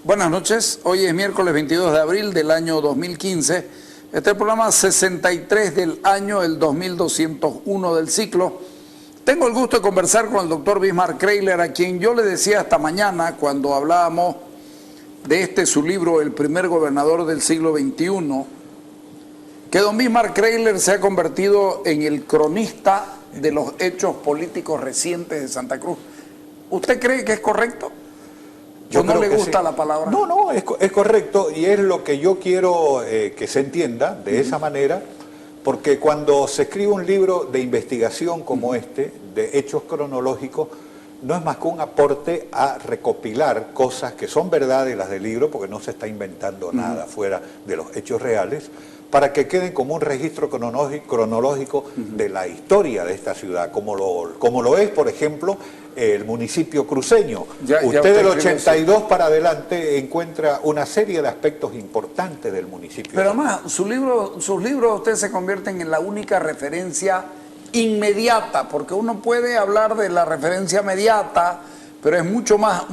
Buenas noches, hoy es miércoles 22 de abril del año 2015. Este es el programa 63 del año, el 2201 del ciclo. Tengo el gusto de conversar con el doctor Bismarck Kreyler, a quien yo le decía esta mañana cuando hablábamos de su libro, El primer gobernador del siglo XXI, que don Bismarck Kreyler se ha convertido en el cronista de los hechos políticos recientes de Santa Cruz. ¿Usted cree que es correcto? ¿O no le gusta la palabra? No, es correcto, y es lo que yo quiero que se entienda de esa manera, porque cuando se escribe un libro de investigación como este, de hechos cronológicos, no es más que un aporte a recopilar cosas que son verdades las del libro, porque no se está inventando nada fuera de los hechos reales, para que queden como un registro cronológico de la historia de esta ciudad, como lo es, por ejemplo, el municipio cruceño. Usted del 82 para adelante encuentra una serie de aspectos importantes del municipio. Pero además, sus libros usted se convierten en la única referencia inmediata, porque uno puede hablar de la referencia mediata, pero es mucho más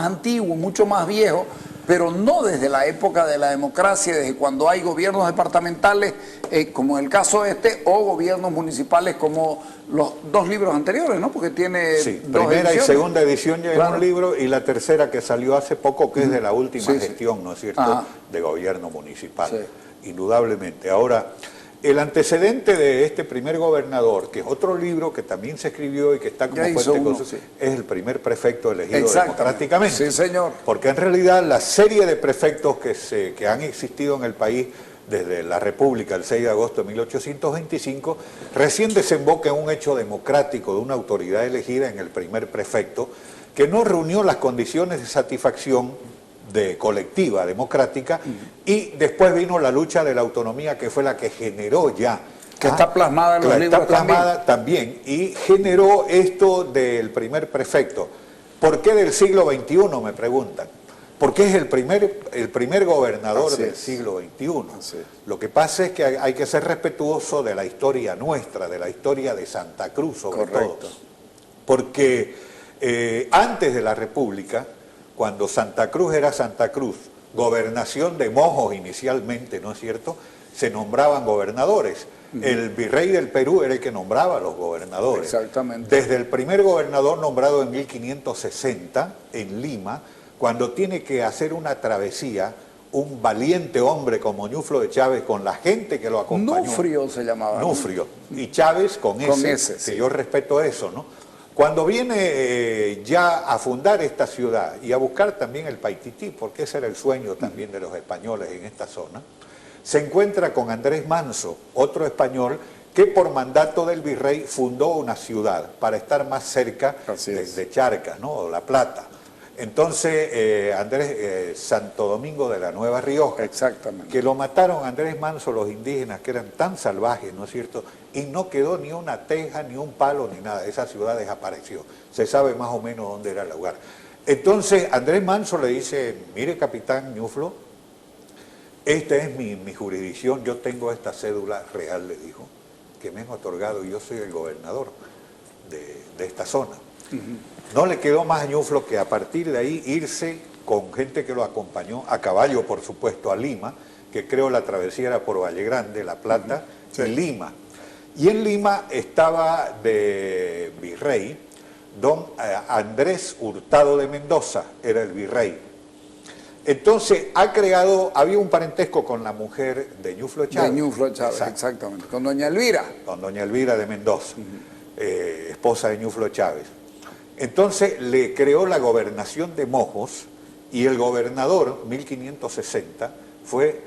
antiguo, mucho más viejo, pero no desde la época de la democracia, desde cuando hay gobiernos departamentales, como en el caso o gobiernos municipales como los dos libros anteriores, ¿no? Porque tiene dos primera ediciones. Y segunda edición ya en un libro, y la tercera que salió hace poco, que es de la última gestión, ¿no es cierto?, de gobierno municipal, indudablemente. Ahora, el antecedente de este primer gobernador, que es otro libro que también se escribió y que está como fuente, es el primer prefecto elegido democráticamente. Sí, señor. Porque en realidad la serie de prefectos que han existido en el país desde la República el 6 de agosto de 1825, recién desemboca en un hecho democrático de una autoridad elegida en el primer prefecto, que no reunió las condiciones de satisfacción colectiva, democrática, y después vino la lucha de la autonomía, que fue la que generó ya. Que está plasmada en los libros. Está plasmada también, y generó esto del primer prefecto. ¿Por qué del siglo XXI, me preguntan? Porque es el primer gobernador del siglo XXI. Lo que pasa es que hay que ser respetuoso de la historia nuestra, de la historia de Santa Cruz, sobre todo. Porque antes de la República, cuando Santa Cruz era Santa Cruz, gobernación de mojos inicialmente, ¿no es cierto?, se nombraban gobernadores. El virrey del Perú era el que nombraba a los gobernadores. Exactamente. Desde el primer gobernador nombrado en 1560, en Lima, cuando tiene que hacer una travesía, un valiente hombre como Ñuflo de Chávez, con la gente que lo acompañó. Nufrio se llamaba. Nufrio. Y Chávez con ese, que yo respeto eso, ¿no? Cuando viene ya a fundar esta ciudad y a buscar también el Paitití, porque ese era el sueño también de los españoles en esta zona, se encuentra con Andrés Manso, otro español que por mandato del virrey fundó una ciudad para estar más cerca de Charcas, ¿no?, o La Plata. Entonces, Santo Domingo de la Nueva Rioja, exactamente, que lo mataron Andrés Manso los indígenas, que eran tan salvajes, ¿no es cierto?, y no quedó ni una teja, ni un palo, ni nada. Esa ciudad desapareció. Se sabe más o menos dónde era el lugar. Entonces, Andrés Manso le dice: mire, capitán Ñuflo, esta es mi jurisdicción, yo tengo esta cédula real, le dijo, que me han otorgado, y yo soy el gobernador de esta zona. No le quedó más a Ñuflo que a partir de ahí irse con gente que lo acompañó, a caballo por supuesto, a Lima, que creo la travesía era por Valle Grande, La Plata, y Lima. Y en Lima estaba de virrey don Andrés Hurtado de Mendoza, era el virrey. Entonces había un parentesco con la mujer de Ñuflo Chávez. De Ñuflo Chávez, exactamente, con doña Elvira. Con doña Elvira de Mendoza, esposa de Ñuflo Chávez. Entonces le creó la gobernación de Mojos, y el gobernador, 1560, fue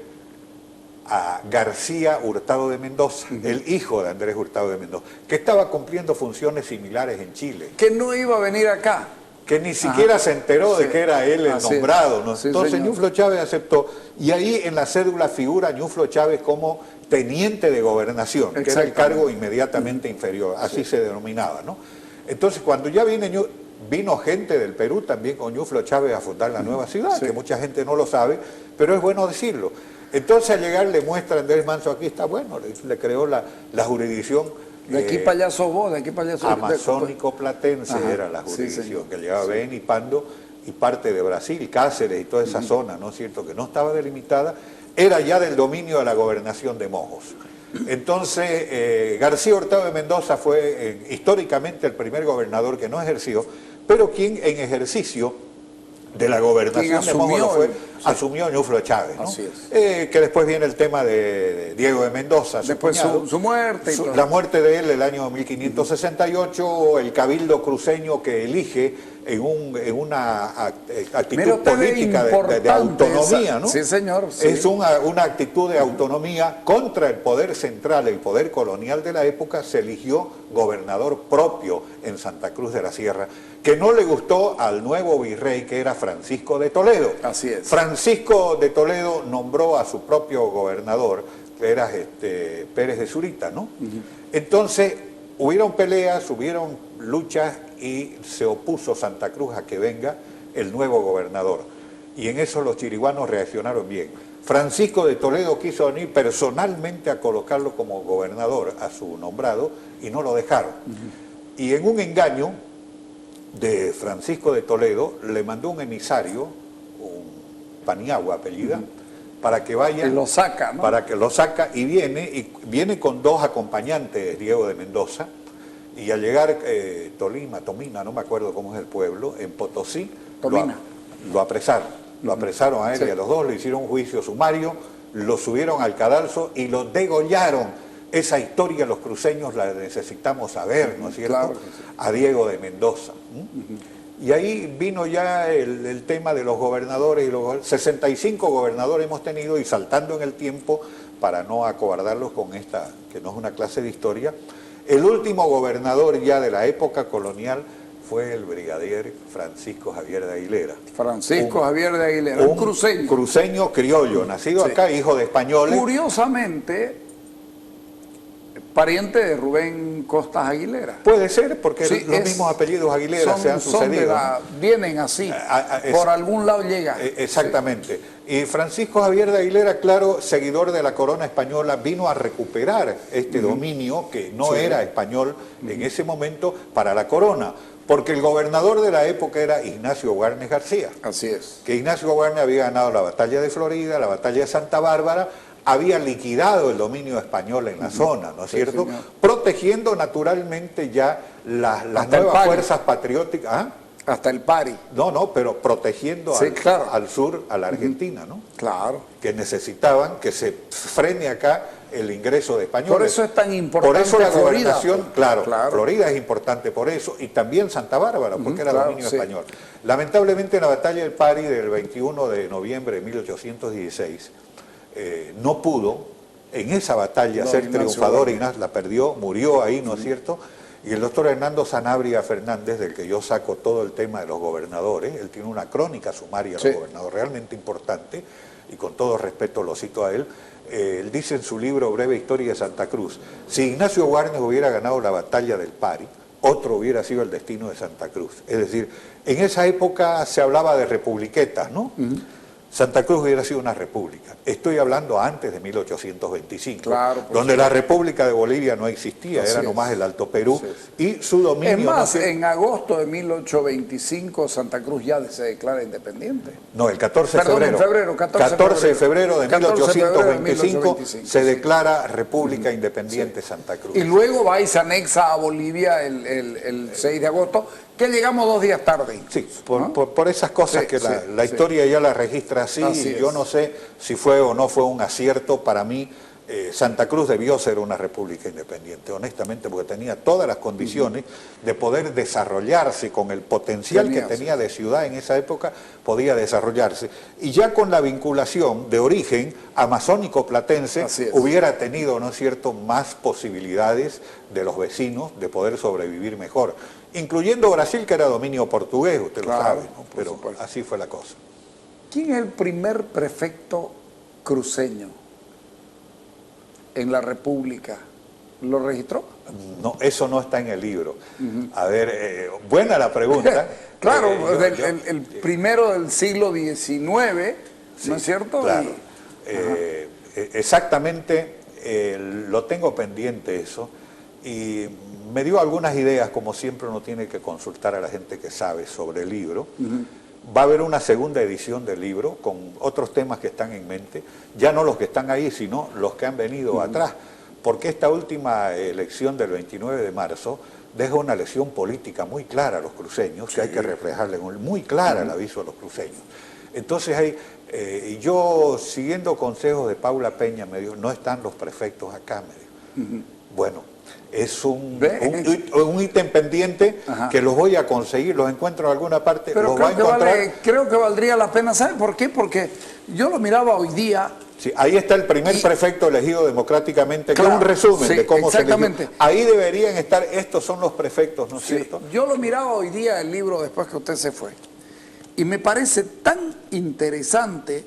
a García Hurtado de Mendoza, el hijo de Andrés Hurtado de Mendoza, que estaba cumpliendo funciones similares en Chile. Que no iba a venir acá. Que ni siquiera se enteró de que era él el nombrado, ¿no? Entonces Ñuflo Chávez aceptó, y ahí en la cédula figura Ñuflo Chávez como teniente de gobernación, que era el cargo inmediatamente inferior, así se denominaba, ¿no? Entonces cuando ya vino gente del Perú también con Ñuflo Chávez a fundar la nueva ciudad, que mucha gente no lo sabe, pero es bueno decirlo. Entonces al llegar le muestra a Andrés Manso: aquí está, bueno, le creó la jurisdicción. De aquí para allá sos vos, de aquí para allá sos Amazónico Platense era la jurisdicción, que llevaba Ben y Pando, y parte de Brasil, Cáceres y toda esa zona, ¿no es cierto?, que no estaba delimitada, era ya del dominio de la gobernación de Mojos. Entonces, García Hurtado de Mendoza fue históricamente el primer gobernador que no ejerció, pero quien en ejercicio de la gobernación de Mojos asumió Ñuflo Chávez, ¿no? Así es. Que después viene el tema de Diego de Mendoza, después su muerte. Y la muerte de él el año 1568, el cabildo cruceño que elige en una actitud política de autonomía, ¿no? Sí, señor. Sí. Es una actitud de autonomía contra el poder central, el poder colonial de la época. Se eligió gobernador propio en Santa Cruz de la Sierra, que no le gustó al nuevo virrey, que era Francisco de Toledo. Así es. Francisco de Toledo nombró a su propio gobernador, que era Pérez de Zurita, ¿no? Entonces, hubieron peleas, hubieron luchas y se opuso Santa Cruz a que venga el nuevo gobernador. Y en eso los chiriguanos reaccionaron bien. Francisco de Toledo quiso venir personalmente a colocarlo como gobernador, a su nombrado, y no lo dejaron. Y en un engaño de Francisco de Toledo, le mandó un emisario, un Paniagua apellida, para que vaya... Y lo saca, ¿no? Para que lo saca y viene con dos acompañantes, Diego de Mendoza, y al llegar Tomina, no me acuerdo cómo es el pueblo, en Potosí, lo apresaron. Lo apresaron a él y a los dos, le hicieron un juicio sumario, lo subieron al cadalso y lo degollaron. Esa historia los cruceños la necesitamos saber, ¿no es cierto? Claro que sí. A Diego de Mendoza. Y ahí vino ya el tema de los gobernadores. 65 gobernadores hemos tenido, y saltando en el tiempo, para no acobardarlos con esta, que no es una clase de historia, el último gobernador ya de la época colonial fue el brigadier Francisco Javier de Aguilera. Javier de Aguilera, un cruceño. Cruceño criollo, nacido acá, hijo de españoles. Curiosamente, pariente de Rubén Costas Aguilera. Puede ser, porque los mismos apellidos Aguilera se han sucedido. Vienen así, por algún lado llega. Exactamente. Sí. Y Francisco Javier de Aguilera, claro, seguidor de la corona española, vino a recuperar este dominio que no era español en ese momento para la corona. Porque el gobernador de la época era Ignacio Guarnes García. Así es. Que Ignacio Guarnes había ganado la batalla de Florida, la batalla de Santa Bárbara, había liquidado el dominio español en la zona, ¿no es cierto? Señor. Protegiendo naturalmente ya las nuevas fuerzas patrióticas. ¿Ah? Hasta el Pari. No, pero protegiendo al sur, a la Argentina, ¿no? Claro. Que necesitaban que se frene acá el ingreso de españoles. Por eso es tan importante. Por eso la Florida, gobernación, claro, Florida es importante por eso, y también Santa Bárbara, porque era dominio español. Lamentablemente en la batalla del Pari del 21 de noviembre de 1816, no pudo en esa batalla ser triunfador. Ignacio la perdió, murió ahí, ¿no es cierto? Y el doctor Hernando Sanabria Fernández, del que yo saco todo el tema de los gobernadores, él tiene una crónica sumaria de los gobernadores realmente importante, y con todo respeto lo cito a él. Él dice en su libro Breve Historia de Santa Cruz: si Ignacio Guarnes hubiera ganado la batalla del Pari, otro hubiera sido el destino de Santa Cruz. Es decir, en esa época se hablaba de republiquetas, ¿no? Santa Cruz hubiera sido una república. Estoy hablando antes de 1825, donde la República de Bolivia no existía, era nomás el Alto Perú, y su dominio... Es más, en agosto de 1825 Santa Cruz ya se declara independiente. No, el 14 de febrero. 14 de febrero de 1825 se declara República Independiente Santa Cruz. Y luego va y se anexa a Bolivia el 6 de agosto, que llegamos 2 días tarde. Sí, por esas cosas que la historia ya la registra así, y yo no sé si fue o no fue un acierto. Para mí, Santa Cruz debió ser una república independiente, honestamente, porque tenía todas las condiciones de poder desarrollarse, con el potencial que tenía de ciudad en esa época, podía desarrollarse. Y ya con la vinculación de origen amazónico-platense, hubiera tenido, ¿no es cierto?, más posibilidades de los vecinos de poder sobrevivir mejor, incluyendo Brasil, que era dominio portugués, usted lo sabe, ¿no? Pero así fue la cosa. ¿Quién es el primer prefecto cruceño en la República? ¿Lo registró? No, eso no está en el libro. A ver, buena la pregunta. Claro, el primero del siglo XIX, ¿no es cierto? Claro. Exactamente, lo tengo pendiente eso, y me dio algunas ideas, como siempre uno tiene que consultar a la gente que sabe sobre el libro, Va a haber una segunda edición del libro con otros temas que están en mente, ya no los que están ahí, sino los que han venido atrás, porque esta última elección del 29 de marzo deja una lección política muy clara a los cruceños, que hay que reflejarle muy clara el aviso a los cruceños. Entonces yo, siguiendo consejos de Paula Peña, me dijo, no están los prefectos acá, me dijo. Bueno, es un ítem pendiente que los voy a conseguir, los encuentro en alguna parte, pero los voy a encontrar. creo que valdría la pena, ¿saben por qué? Porque yo lo miraba hoy día. Sí, ahí está el primer prefecto elegido democráticamente, que es un resumen de cómo se eligió. Ahí deberían estar, estos son los prefectos, ¿no es cierto? Yo lo miraba hoy día el libro después que usted se fue. Y me parece tan interesante,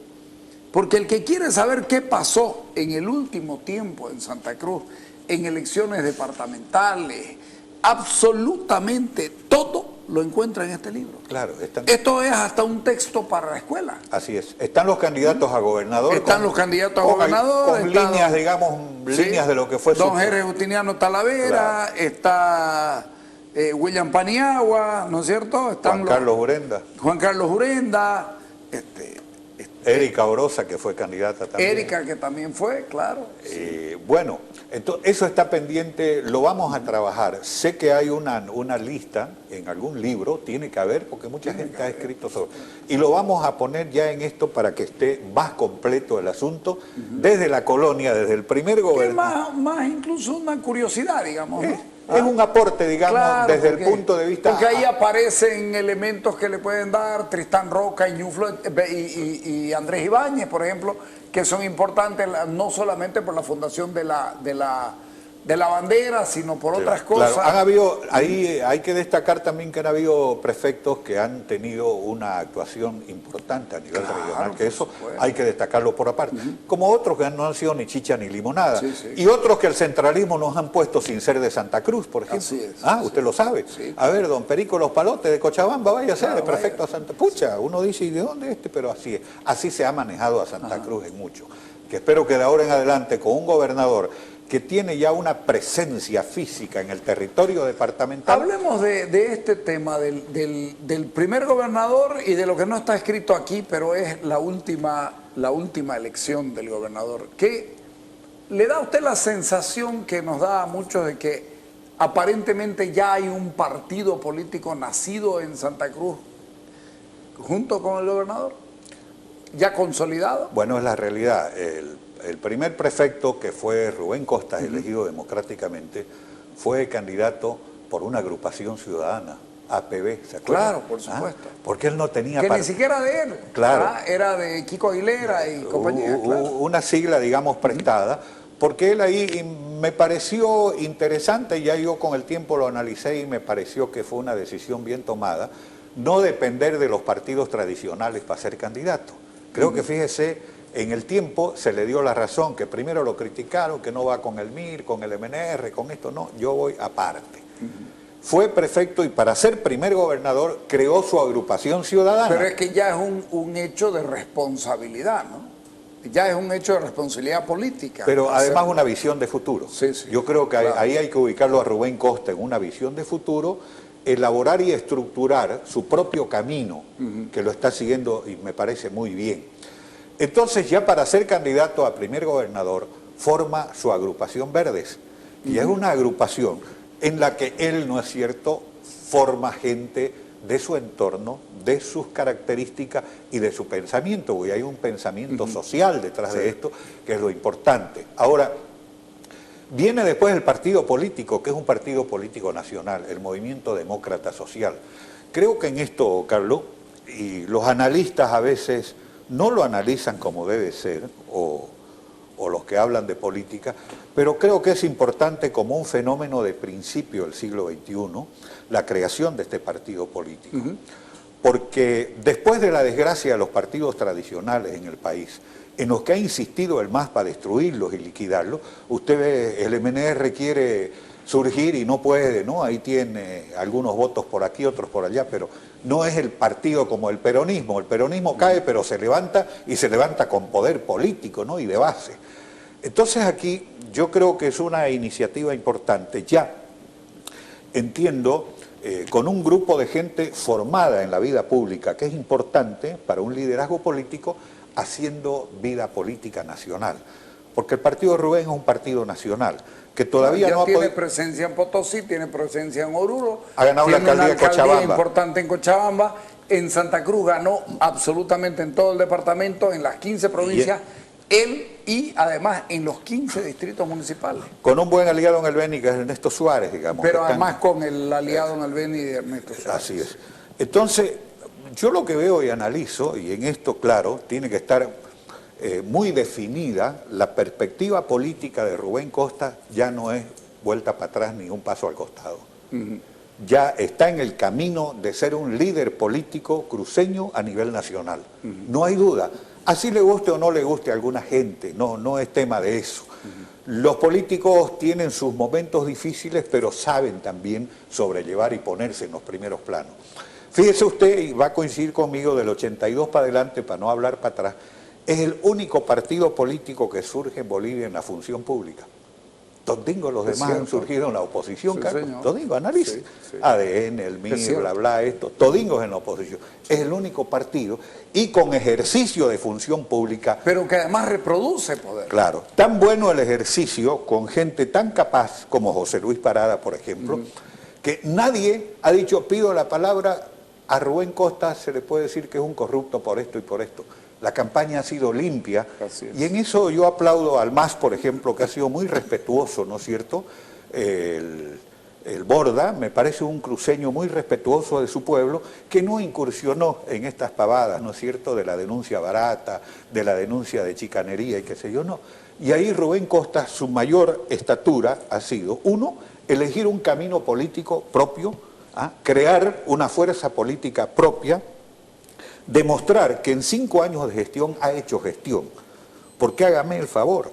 porque el que quiere saber qué pasó en el último tiempo en Santa Cruz, en elecciones departamentales, absolutamente todo lo encuentra en este libro. Claro. Esto es hasta un texto para la escuela. Así es. Están los candidatos a gobernador. Están los candidatos a gobernador. Con líneas, digamos, líneas de lo que fue don Jerez Justiniano Talavera, está William Paniagua, ¿no es cierto? Están Juan Carlos Urenda, Erika Orosa, que fue candidata también. Erika, que también fue, claro. Bueno, entonces eso está pendiente, lo vamos a trabajar. Sé que hay una lista en algún libro, tiene que haber, porque mucha gente ha escrito sobre. Y lo vamos a poner ya en esto para que esté más completo el asunto, desde la colonia, desde el primer gobernador. Más incluso una curiosidad, digamos, ¿no? Es un aporte, digamos, claro, desde el punto de vista... Porque ahí aparecen elementos que le pueden dar Tristán Roca y Andrés Ibáñez, por ejemplo, que son importantes no solamente por la fundación de la bandera, sino por otras cosas. Claro, han habido, ahí hay que destacar también que han habido prefectos que han tenido una actuación importante a nivel regional, que eso hay que destacarlo por aparte, como otros que no han sido ni chicha ni limonada, y otros que el centralismo nos han puesto sin ser de Santa Cruz, por ejemplo. Usted lo sabe. A ver, don Perico Los Palotes de Cochabamba, vaya a ser de prefecto a Santa Cruz. Pucha, uno dice, ¿y de dónde este? Pero así es. Así se ha manejado a Santa Cruz en mucho. Que espero que de ahora en adelante, con un gobernador que tiene ya una presencia física en el territorio departamental. Hablemos de este tema, del primer gobernador y de lo que no está escrito aquí, pero es la última elección del gobernador. ¿Qué le da a usted la sensación que nos da a muchos de que aparentemente ya hay un partido político nacido en Santa Cruz junto con el gobernador? ¿Ya consolidado? Bueno, es la realidad. El primer prefecto, que fue Rubén Costas, elegido democráticamente, fue candidato por una agrupación ciudadana, APB, ¿se acuerdan? Claro, por supuesto. Porque él no tenía... Que ni siquiera de él. Claro. Era de Kiko Aguilera y compañía. Una sigla, digamos, prestada, porque él ahí me pareció interesante, ya yo con el tiempo lo analicé y me pareció que fue una decisión bien tomada, no depender de los partidos tradicionales para ser candidato. Creo que, fíjese, en el tiempo se le dio la razón, que primero lo criticaron, que no va con el MIR, con el MNR, con esto, no, yo voy aparte. Fue prefecto y para ser primer gobernador creó su agrupación ciudadana. Pero es que ya es un hecho de responsabilidad, ¿no? Ya es un hecho de responsabilidad política. Pero además una visión de futuro. Yo creo que ahí hay que ubicarlo a Rubén Costa en una visión de futuro, elaborar y estructurar su propio camino, que lo está siguiendo y me parece muy bien. Entonces, ya para ser candidato a primer gobernador, forma su agrupación Verdes. Y es una agrupación en la que él, ¿no es cierto?, forma gente de su entorno, de sus características y de su pensamiento, porque hay un pensamiento social detrás de esto, que es lo importante. Ahora, viene después el partido político, que es un partido político nacional, el Movimiento Demócrata Social. Creo que en esto, Carlos, y los analistas a veces no lo analizan como debe ser, o los que hablan de política, pero creo que es importante como un fenómeno de principio del siglo XXI, la creación de este partido político. Porque después de la desgracia de los partidos tradicionales en el país, en los que ha insistido el MAS para destruirlos y liquidarlos, usted ve, el MNR quiere surgir y no puede, ¿no? Ahí tiene algunos votos por aquí, otros por allá, pero no es el partido como el peronismo. El peronismo cae, pero se levanta y se levanta con poder político, ¿no? Y de base. Entonces aquí yo creo que es una iniciativa importante. Ya entiendo con un grupo de gente formada en la vida pública, que es importante para un liderazgo político, haciendo vida política nacional. Porque el partido de Rubén es un partido nacional, que todavía no ha tiene podido... presencia en Potosí, tiene presencia en Oruro, Ha ganado la tiene una alcaldía de alcaldía Cochabamba. importante en Cochabamba, en Santa Cruz ganó absolutamente en todo el departamento, en las 15 provincias, él y además en los 15 distritos municipales. Con un buen aliado en el Beni, que es Ernesto Suárez, digamos. Pero además con el aliado en el Beni de Ernesto Suárez. Así es. Entonces, yo lo que veo y analizo, y en esto, claro, tiene que estar muy definida, la perspectiva política de Rubén Costa ya no es vuelta para atrás ni un paso al costado. Ya está en el camino de ser un líder político cruceño a nivel nacional. No hay duda. Así le guste o no le guste a alguna gente, no es tema de eso. Los políticos tienen sus momentos difíciles, pero saben también sobrellevar y ponerse en los primeros planos. Fíjese usted, y va a coincidir conmigo, del 82 para adelante, para no hablar para atrás, es el único partido político que surge en Bolivia en la función pública. Todingo, los demás han surgido en la oposición, Carlos. Todingo, analice. ADN, el MIR, bla, bla, esto. Todingo es en la oposición. Es el único partido y con ejercicio de función pública. Pero que además reproduce poder. Claro. Tan bueno el ejercicio con gente tan capaz como José Luis Parada, por ejemplo, que nadie ha dicho, pido la palabra, a Rubén Costa se le puede decir que es un corrupto por esto y por esto. La campaña ha sido limpia y en eso yo aplaudo al MAS, por ejemplo, que ha sido muy respetuoso, ¿no es cierto? El Borda me parece un cruceño muy respetuoso de su pueblo, que no incursionó en estas pavadas, ¿no es cierto?, de la denuncia barata, de la denuncia de chicanería y qué sé yo, no. Y ahí Rubén Costa, su mayor estatura ha sido, uno, elegir un camino político propio, crear una fuerza política propia, demostrar que en 5 años de gestión ha hecho gestión, porque hágame el favor,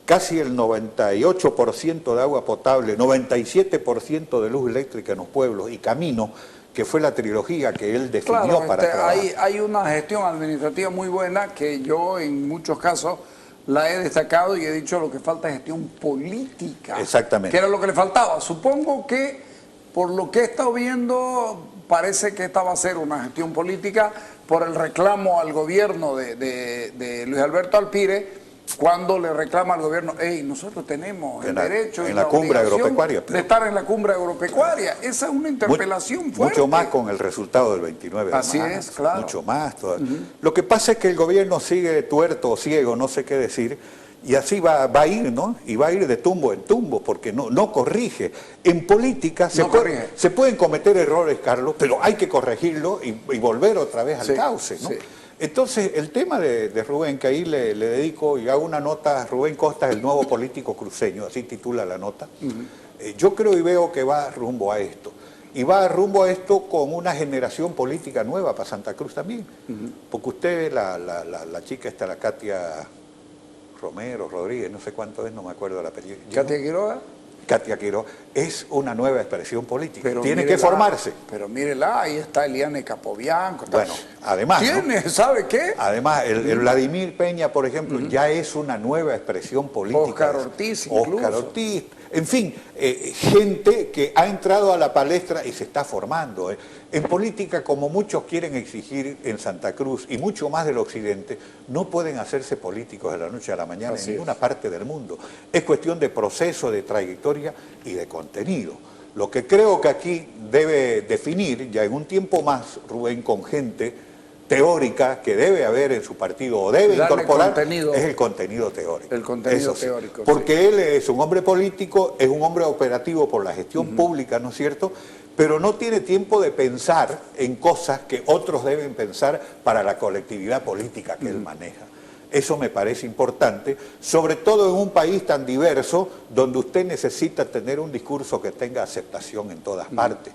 casi el 98% de agua potable, 97% de luz eléctrica en los pueblos y camino, que fue la trilogía que él definió para trabajar. Hay una gestión administrativa muy buena que yo en muchos casos la he destacado y he dicho lo que falta es gestión política. Exactamente. Que era lo que le faltaba. Supongo que por lo que he estado viendo parece que esta va a ser una gestión política por el reclamo al gobierno de Luis Alberto Alpire, cuando le reclama al gobierno, nosotros tenemos el derecho y la cumbre agropecuaria, de estar en la cumbre agropecuaria. Esa es una interpelación fuerte. Mucho más con el resultado del 29 de Así marzo. es, claro. Mucho más todavía. Lo que pasa es que el gobierno sigue tuerto o ciego, no sé qué decir, y así va a ir, ¿no? Y va a ir de tumbo en tumbo, porque no corrige. En política se pueden cometer errores, Carlos, pero hay que corregirlo y volver otra vez al cauce, ¿no? Sí. Entonces, el tema de Rubén, que ahí le dedico y hago una nota, Rubén Costa es el nuevo político cruceño, así titula la nota, yo creo y veo que va rumbo a esto. Y va rumbo a esto con una generación política nueva para Santa Cruz también. Porque usted, la chica esta, la Katia Romero, Rodríguez, no sé cuánto es, no me acuerdo del apellido. ¿Katia Quiroga? Katia Quiroga es una nueva expresión política, pero tiene que formarse. Pero mírela, ahí está Eliane Capobianco. Bueno, además... ¿Quién sabe qué? Además, el Vladimir Peña, por ejemplo, ya es una nueva expresión política. Oscar Ortiz incluso. Oscar Ortiz, en fin, gente que ha entrado a la palestra y se está formando. En política, como muchos quieren exigir en Santa Cruz y mucho más del occidente, no pueden hacerse políticos de la noche a la mañana en ninguna parte del mundo. Es cuestión de proceso, de trayectoria y de contenido. Lo que creo que aquí debe definir, ya en un tiempo más, Rubén, con gente teórica que debe haber en su partido o debe incorporar, es el contenido teórico. El contenido teórico. Porque él es un hombre político, es un hombre operativo por la gestión pública, ¿no es cierto?, pero no tiene tiempo de pensar en cosas que otros deben pensar para la colectividad política que él maneja. Eso me parece importante, sobre todo en un país tan diverso, donde usted necesita tener un discurso que tenga aceptación en todas partes.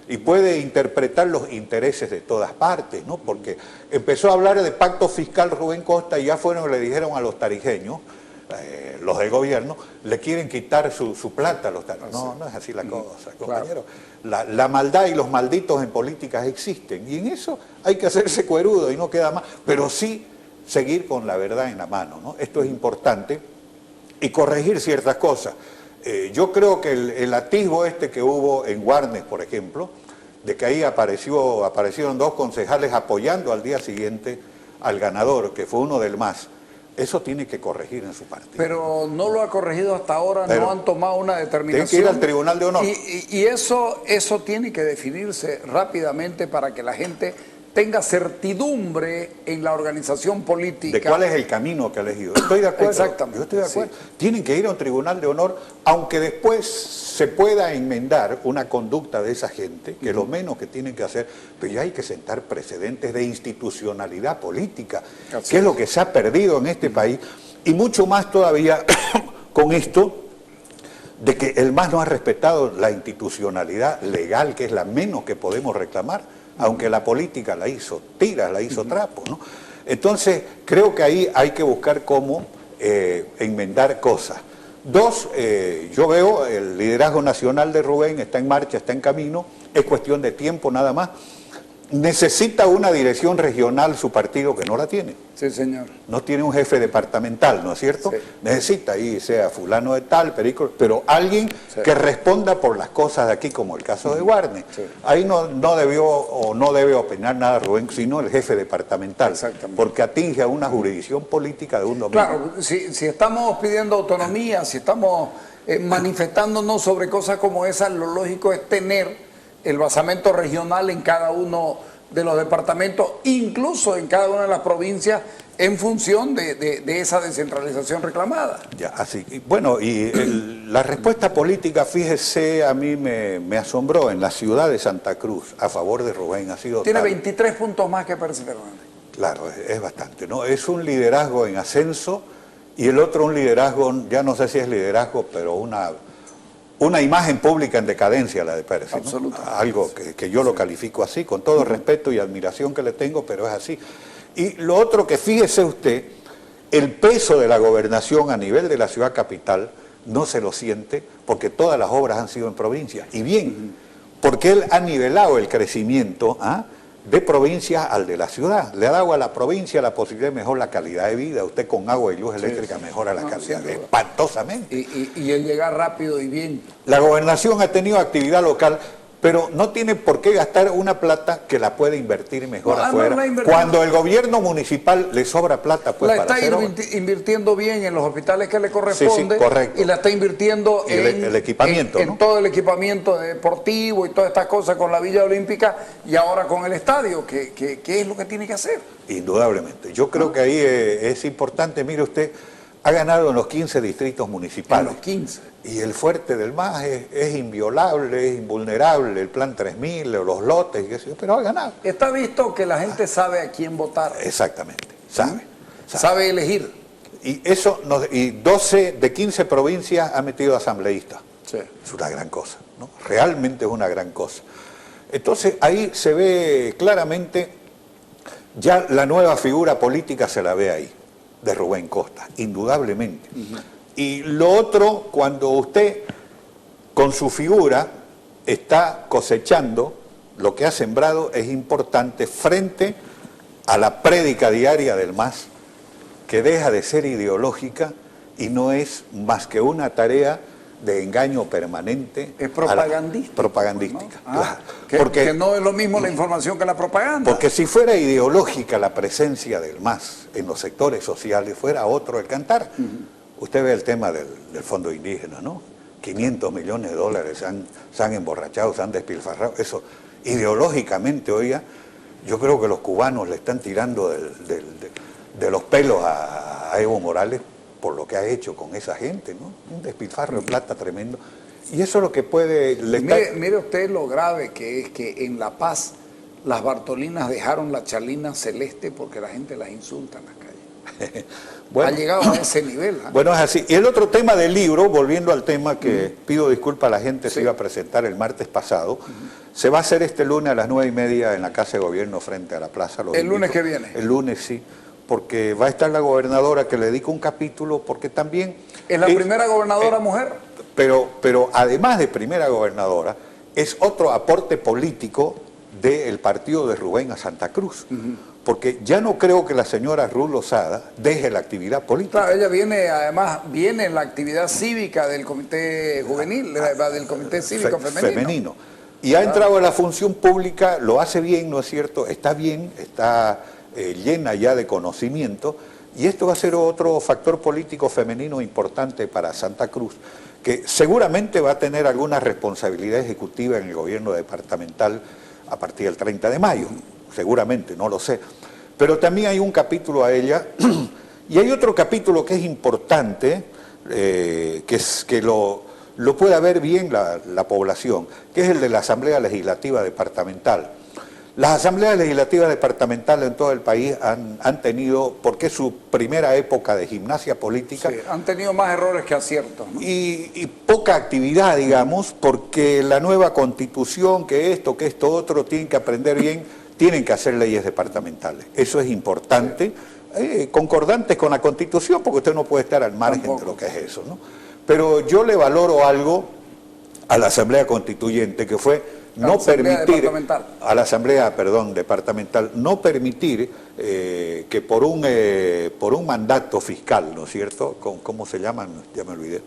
Y puede interpretar los intereses de todas partes, ¿no? Porque empezó a hablar de pacto fiscal Rubén Costa y ya fueron y le dijeron a los tarijeños, los del gobierno, le quieren quitar su plata a los tarijeños. No es así la cosa, compañero. Claro. La maldad y los malditos en políticas existen, y en eso hay que hacerse cuerudo y no queda más, pero sí seguir con la verdad en la mano, ¿no? Esto es importante, y corregir ciertas cosas. Yo creo que el atisbo este que hubo en Guarnes, por ejemplo, de que ahí aparecieron dos concejales apoyando al día siguiente al ganador, que fue uno del MAS, eso tiene que corregir en su partido. Pero no lo ha corregido hasta ahora, pero no han tomado una determinación. Tiene que ir al Tribunal de Honor. Y eso tiene que definirse rápidamente para que la gente tenga certidumbre en la organización política. ¿De cuál es el camino que ha elegido? Estoy de acuerdo. Exactamente. Yo estoy de acuerdo. Sí. Tienen que ir a un Tribunal de Honor, aunque después se pueda enmendar una conducta de esa gente, que lo menos que tienen que hacer, pero ya hay que sentar precedentes de institucionalidad política, que es lo que se ha perdido en este país, y mucho más todavía con esto de que el MAS no ha respetado la institucionalidad legal, que es la menos que podemos reclamar, aunque la política la hizo tiras, la hizo trapos, ¿no? Entonces, creo que ahí hay que buscar cómo enmendar cosas. Dos, yo veo el liderazgo nacional de Rubén, está en marcha, está en camino, es cuestión de tiempo nada más. Necesita una dirección regional su partido, que no la tiene. Sí, señor. No tiene un jefe departamental, ¿no es cierto? Sí. Necesita ahí, sea fulano de tal, Perico, pero alguien que responda por las cosas de aquí, como el caso de Guarnes. Sí. Ahí no debió o no debe opinar nada Rubén, sino el jefe departamental, porque atinge a una jurisdicción política de un dominio. Claro, si estamos pidiendo autonomía, si estamos manifestándonos sobre cosas como esas, lo lógico es tener el basamento regional en cada uno de los departamentos, incluso en cada una de las provincias, en función de esa descentralización reclamada. Ya, así. Bueno, y la respuesta política, fíjese, a mí me asombró en la ciudad de Santa Cruz, a favor de Rubén, ha sido... Tiene 23 puntos más que Pérez Fernández. Claro, es bastante, ¿no? Es un liderazgo en ascenso, y el otro un liderazgo, ya no sé si es liderazgo, pero una imagen pública en decadencia, la de Pérez, ¿no? Algo que yo lo califico así, con todo respeto y admiración que le tengo, pero es así. Y lo otro que fíjese usted, el peso de la gobernación a nivel de la ciudad capital no se lo siente, porque todas las obras han sido en provincia. Y bien, porque él ha nivelado el crecimiento de provincia al de la ciudad. Le ha dado a la provincia la posibilidad de mejorar la calidad de vida. Usted con agua y luz eléctrica mejora la calidad espantosamente. Y el llegar rápido y bien. La gobernación ha tenido actividad local, pero no tiene por qué gastar una plata que la puede invertir mejor afuera. Cuando el gobierno municipal le sobra plata, pues la para está invirtiendo bien en los hospitales que le corresponde, correcto. Y la está invirtiendo el equipamiento, en todo el equipamiento deportivo y todas estas cosas con la Villa Olímpica y ahora con el estadio, que es lo que tiene que hacer. Indudablemente. Yo creo que ahí es importante, mire usted, ha ganado en los 15 distritos municipales. En los 15. Y el fuerte del MAS es inviolable, es invulnerable, el plan 3000, los lotes, pero ha ganado. Está visto que la gente sabe a quién votar. Exactamente, sabe elegir. Y eso, y 12 de 15 provincias ha metido asambleístas. Sí. Es una gran cosa, ¿no? Realmente es una gran cosa. Entonces ahí se ve claramente, ya la nueva figura política se la ve ahí, de Rubén Costa, indudablemente. Y lo otro, cuando usted con su figura está cosechando lo que ha sembrado, es importante frente a la prédica diaria del MAS, que deja de ser ideológica y no es más que una tarea de engaño permanente. Es propagandística. Propagandística, ¿no? Claro. Que no es lo mismo la información que la propaganda. Porque si fuera ideológica la presencia del MAS en los sectores sociales, fuera otro el cantar. Usted ve el tema del fondo indígena, ¿no? 500 millones de dólares se han emborrachado, se han despilfarrado. Eso, ideológicamente, oiga, yo creo que los cubanos le están tirando de los pelos a Evo Morales por lo que ha hecho con esa gente, ¿no? Un despilfarro de plata tremendo. Y eso es lo que puede... Mire usted lo grave que es que en La Paz las Bartolinas dejaron la chalina celeste porque la gente las insulta en las calles. Bueno, ha llegado a ese nivel. Bueno, es así. Y el otro tema del libro, volviendo al tema que pido disculpas a la gente, se iba a presentar el martes pasado, se va a hacer este lunes a las 9:30 en la Casa de Gobierno frente a la Plaza. ¿El lunes que viene? El lunes, sí, porque va a estar la gobernadora que le dedica un capítulo, porque también... ¿Es la primera gobernadora mujer? Pero además de primera gobernadora, es otro aporte político del partido de Rubén a Santa Cruz. porque ya no creo que la señora Ruth Lozada deje la actividad política. Claro, ella viene, además, viene en la actividad cívica del comité juvenil, del comité cívico femenino. Y ha entrado en la función pública, lo hace bien, ¿no es cierto? Está bien, está llena ya de conocimiento, y esto va a ser otro factor político femenino importante para Santa Cruz, que seguramente va a tener alguna responsabilidad ejecutiva en el gobierno departamental a partir del 30 de mayo, seguramente, no lo sé. Pero también hay un capítulo a ella, y hay otro capítulo que es importante, que lo pueda ver bien la población, que es el de la Asamblea Legislativa Departamental. Las asambleas legislativas departamentales en todo el país han tenido, porque es su primera época de gimnasia política, sí, han tenido más errores que aciertos, ¿no? y poca actividad, digamos, porque la nueva constitución, que esto otro, tienen que aprender bien, tienen que hacer leyes departamentales. Eso es importante, concordantes con la constitución, porque usted no puede estar al margen de lo que es eso, ¿no? Pero yo le valoro algo a la Asamblea Constituyente, que fue no permitir, a la Asamblea, perdón, departamental, no permitir que por un mandato fiscal, ¿no es cierto? ¿Cómo se llaman? Ya me olvidé.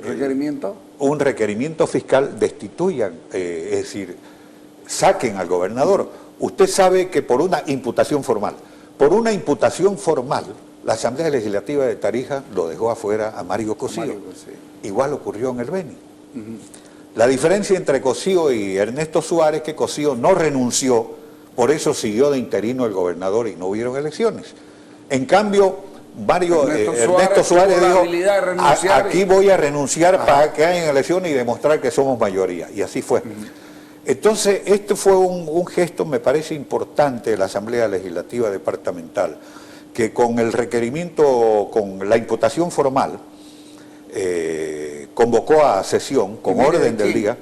¿Requerimiento? Un requerimiento fiscal destituyan, es decir, saquen al gobernador. Usted sabe que por una imputación formal, la Asamblea Legislativa de Tarija lo dejó afuera a Mario Cosío. Igual ocurrió en el Beni. La diferencia entre Cosío y Ernesto Suárez es que Cosío no renunció, por eso siguió de interino el gobernador y no hubieron elecciones. En cambio, Ernesto Suárez dijo, aquí voy a renunciar para que hayan elecciones y demostrar que somos mayoría. Y así fue. Entonces, este fue un gesto, me parece importante, de la Asamblea Legislativa Departamental, que con el requerimiento, con la imputación formal, convocó a sesión con orden del día.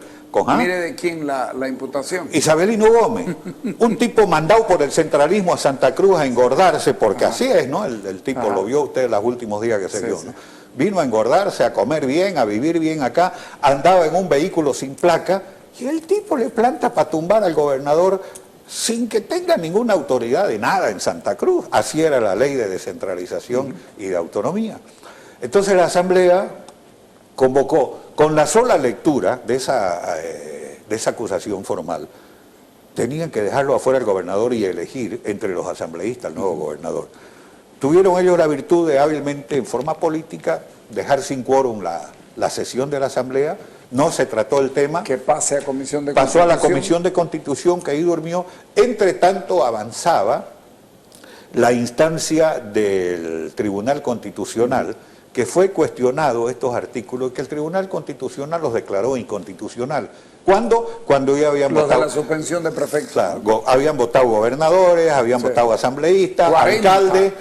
Mire de quién la imputación. Isabelino Gómez, un tipo mandado por el centralismo a Santa Cruz a engordarse, porque así es, ¿no? El tipo lo vio usted los últimos días que se vio, ¿no? Vino a engordarse, a comer bien, a vivir bien acá, andaba en un vehículo sin placa, y el tipo le planta para tumbar al gobernador sin que tenga ninguna autoridad de nada en Santa Cruz. Así era la ley de descentralización y de autonomía. Entonces la Asamblea convocó, con la sola lectura de esa acusación formal, tenían que dejarlo afuera el gobernador y elegir entre los asambleístas al nuevo gobernador. Tuvieron ellos la virtud de hábilmente, en forma política, dejar sin quórum la sesión de la Asamblea. No se trató el tema. Que pase a Comisión de Constitución. Pasó a la Comisión de Constitución, que ahí durmió. Entre tanto avanzaba la instancia del Tribunal Constitucional, que fue cuestionado estos artículos y que el Tribunal Constitucional los declaró inconstitucional. ¿Cuándo? Cuando ya habían votado... de la suspensión de prefectos. Claro, habían votado gobernadores, habían votado asambleístas, alcaldes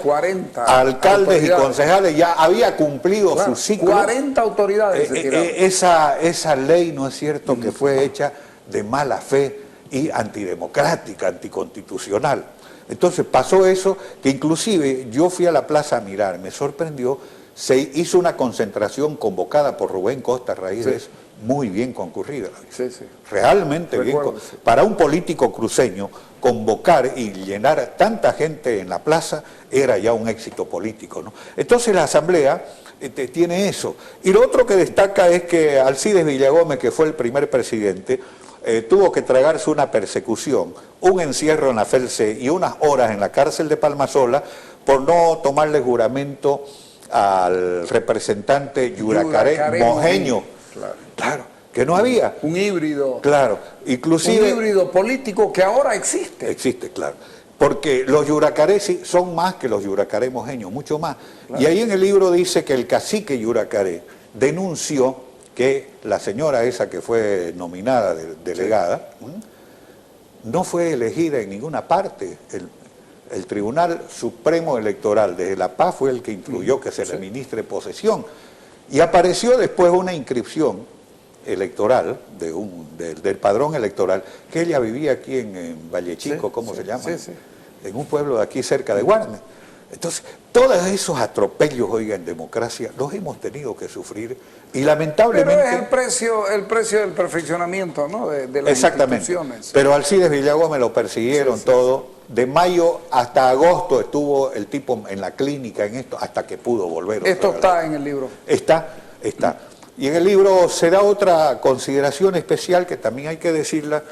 y concejales, ya había cumplido su ciclo. 40 autoridades. Esa ley, ¿no es cierto?, que fue hecha de mala fe y antidemocrática, anticonstitucional. Entonces pasó eso, que inclusive yo fui a la plaza a mirar, me sorprendió. Se hizo una concentración convocada por Rubén Costa Raíces, muy bien concurrida. Realmente bien. Para un político cruceño, convocar y llenar tanta gente en la plaza era ya un éxito político, ¿no? Entonces la Asamblea tiene eso. Y lo otro que destaca es que Alcides Villagómez, que fue el primer presidente, tuvo que tragarse una persecución, un encierro en la FELCE y unas horas en la cárcel de Palmasola por no tomarle juramento al representante Yuracaré mojeño. Claro, que no había. Un híbrido. Claro, inclusive... Un híbrido político que ahora existe. Existe, claro. Porque los Yuracaré son más que los Yuracaré mojeños, mucho más. Claro. Y ahí en el libro dice que el cacique Yuracaré denunció que la señora esa que fue nominada delegada no fue elegida en ninguna parte. El Tribunal Supremo Electoral de La Paz fue el que influyó que se le ministre posesión. Y apareció después una inscripción electoral, del padrón electoral, que ella vivía aquí en Vallechico, ¿cómo se llama? En un pueblo de aquí cerca de Guarne. Entonces, todos esos atropellos, oiga, en democracia, los hemos tenido que sufrir y lamentablemente... Pero es el precio del perfeccionamiento, ¿no? De las instituciones. Pero Alcides Villagómez lo persiguieron todo. de mayo hasta agosto estuvo el tipo en la clínica en esto, hasta que pudo volver. Esto está en el libro. Está. Y en el libro se da otra consideración especial que también hay que decirla,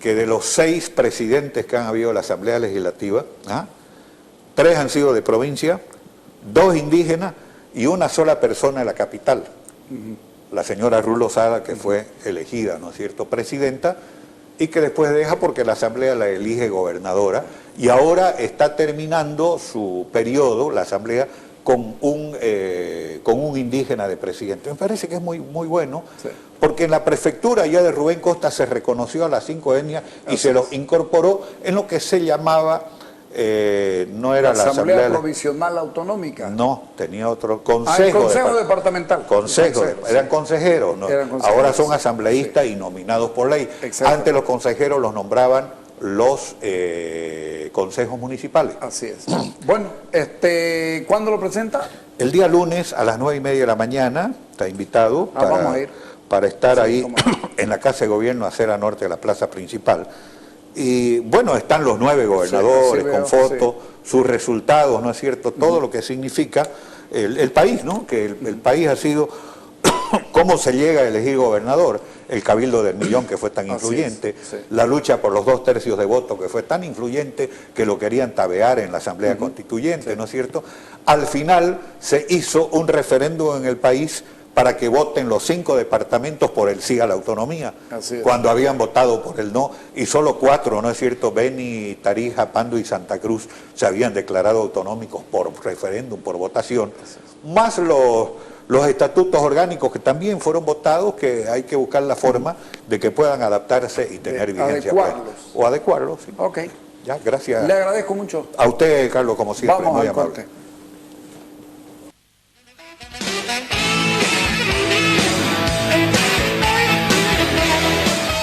que de los 6 presidentes que han habido en la Asamblea Legislativa, 3 han sido de provincia, 2 indígenas y una sola persona de la capital, la señora Ruth Lozada, que fue elegida, ¿no es cierto?, presidenta, y que después deja porque la Asamblea la elige gobernadora, y ahora está terminando su periodo, la Asamblea, con un indígena de presidente. Me parece que es muy bueno, sí, porque en la prefectura ya de Rubén Costa se reconoció a las 5 etnias y se los incorporó en lo que se llamaba, no era la Asamblea Provisional Autonómica. No, tenía otro consejo. Consejo Departamental. Eran consejeros, ¿no? Eran consejeros. Ahora son asambleístas, sí, y nominados por ley. Exacto. Antes los consejeros los nombraban los consejos municipales. Así es. Bueno, ¿cuándo lo presenta? El día lunes a las 9:30 de la mañana, está invitado vamos a ir para estar ahí en la Casa de Gobierno, acera norte de la plaza principal. Y bueno, están los 9 gobernadores, sí, con fotos, sí, sus resultados, ¿no es cierto? Todo lo que significa el país, ¿no? Que el país ha sido, cómo se llega a elegir gobernador, el cabildo del millón que fue tan influyente, sí, la lucha por los 2/3 de voto que fue tan influyente que lo querían tabear en la Asamblea Constituyente, sí, ¿no es cierto? Al final se hizo un referéndum en el país para que voten los 5 departamentos por el sí a la autonomía, cuando habían votado por el no, y solo 4, ¿no es cierto?, Beni, Tarija, Pando y Santa Cruz se habían declarado autonómicos por referéndum, por votación, más los estatutos orgánicos que también fueron votados, que hay que buscar la forma de que puedan adaptarse y tener vigencia. Adecuarlos. O adecuarlos, sí. Ok. Ya, gracias. Le agradezco mucho. A usted, Carlos, como siempre, Vamos muy al amable. corte.